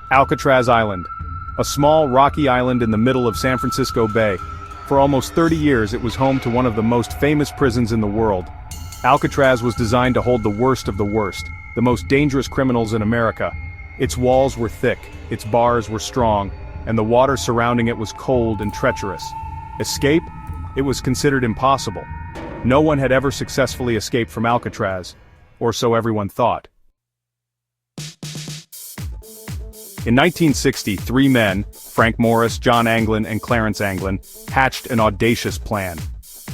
Alcatraz Island, a small rocky island in the middle of San Francisco Bay. For almost 30 years it was home to one of the most famous prisons in the world. Alcatraz was designed to hold the worst, the most dangerous criminals in America. Its walls were thick, its bars were strong, and the water surrounding it was cold and treacherous. Escape? It was considered impossible. No one had ever successfully escaped from Alcatraz, or so everyone thought. In 1960, three men, Frank Morris, John Anglin, and Clarence Anglin, hatched an audacious plan.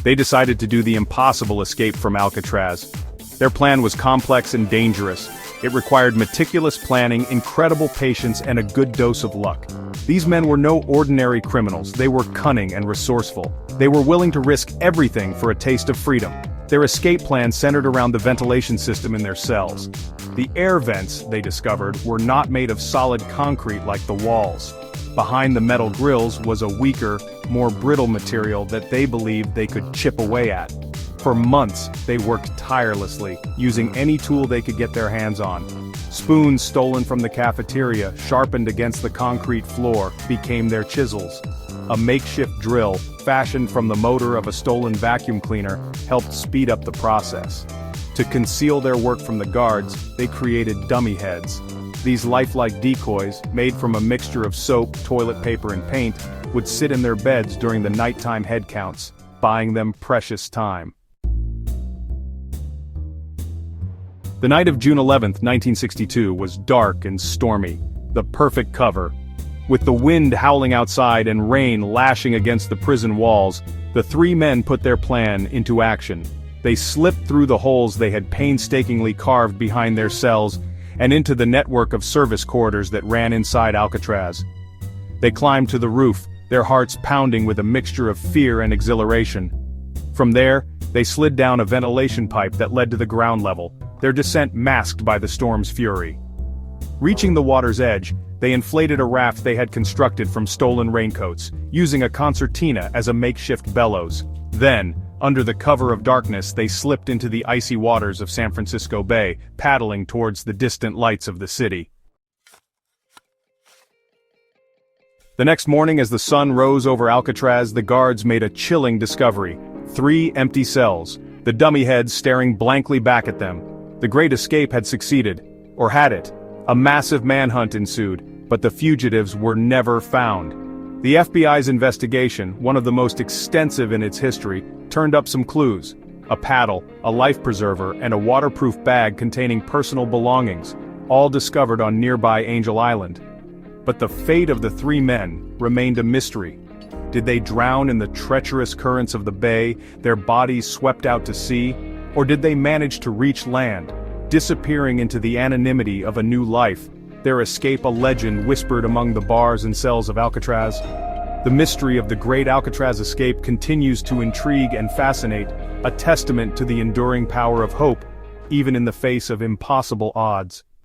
They decided to do the impossible escape from Alcatraz. Their plan was complex and dangerous. It required meticulous planning, incredible patience, and a good dose of luck. These men were no ordinary criminals. They were cunning and resourceful. They were willing to risk everything for a taste of freedom. Their escape plan centered around the ventilation system in their cells. The air vents, they discovered, were not made of solid concrete like the walls. Behind the metal grills was a weaker, more brittle material that they believed they could chip away at. For months, they worked tirelessly, using any tool they could get their hands on. Spoons stolen from the cafeteria, sharpened against the concrete floor, became their chisels. A makeshift drill, fashioned from the motor of a stolen vacuum cleaner, helped speed up the process. To conceal their work from the guards, they created dummy heads. These lifelike decoys, made from a mixture of soap, toilet paper and paint, would sit in their beds during the nighttime head counts, buying them precious time. The night of June 11, 1962 was dark and stormy, the perfect cover. With the wind howling outside and rain lashing against the prison walls, the three men put their plan into action. They slipped through the holes they had painstakingly carved behind their cells and into the network of service corridors that ran inside Alcatraz. They climbed to the roof, their hearts pounding with a mixture of fear and exhilaration. From there, they slid down a ventilation pipe that led to the ground level, their descent masked by the storm's fury. Reaching the water's edge, they inflated a raft they had constructed from stolen raincoats, using a concertina as a makeshift bellows. Then, under the cover of darkness, they slipped into the icy waters of San Francisco Bay, paddling towards the distant lights of the city. The next morning, as the sun rose over Alcatraz, the guards made a chilling discovery. 3 empty cells, the dummy heads staring blankly back at them. The Great Escape had succeeded. Or had it? A massive manhunt ensued, but the fugitives were never found. The FBI's investigation, one of the most extensive in its history, turned up some clues. A paddle, a life preserver, and a waterproof bag containing personal belongings, all discovered on nearby Angel Island. But the fate of the 3 men remained a mystery. Did they drown in the treacherous currents of the bay, their bodies swept out to sea? Or did they manage to reach land, disappearing into the anonymity of a new life, their escape a legend whispered among the bars and cells of Alcatraz? The mystery of the Great Alcatraz Escape continues to intrigue and fascinate, a testament to the enduring power of hope, even in the face of impossible odds.